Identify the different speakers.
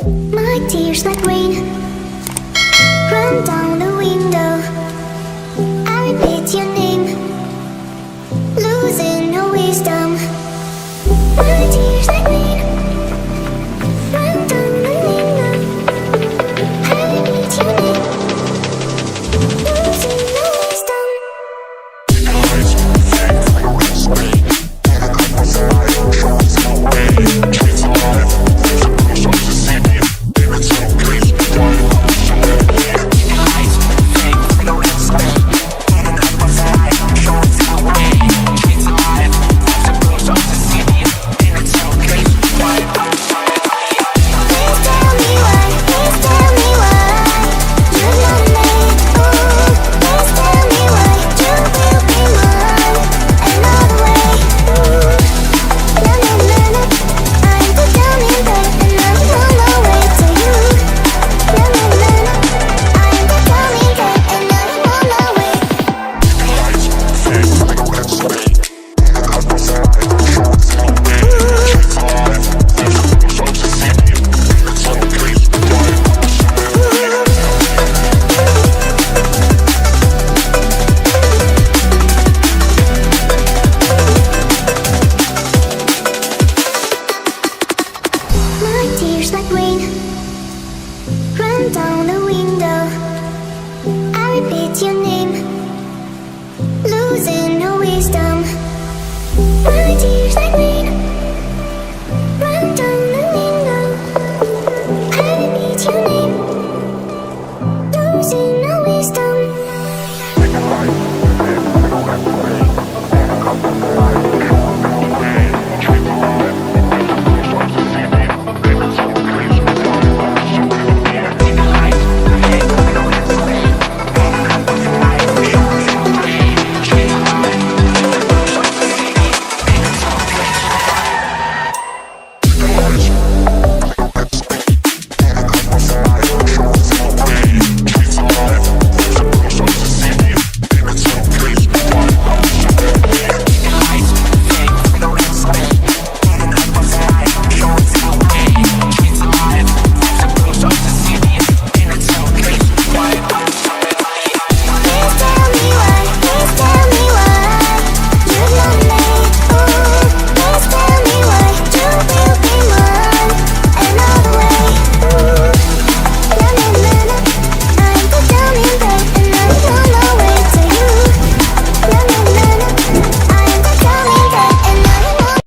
Speaker 1: My tears like rain run down the window. I repeat your name, losing no wisdom. My tears like rain run down the window. I repeat your name, losing no wisdom. Tears like rain run down the window. I repeat your name,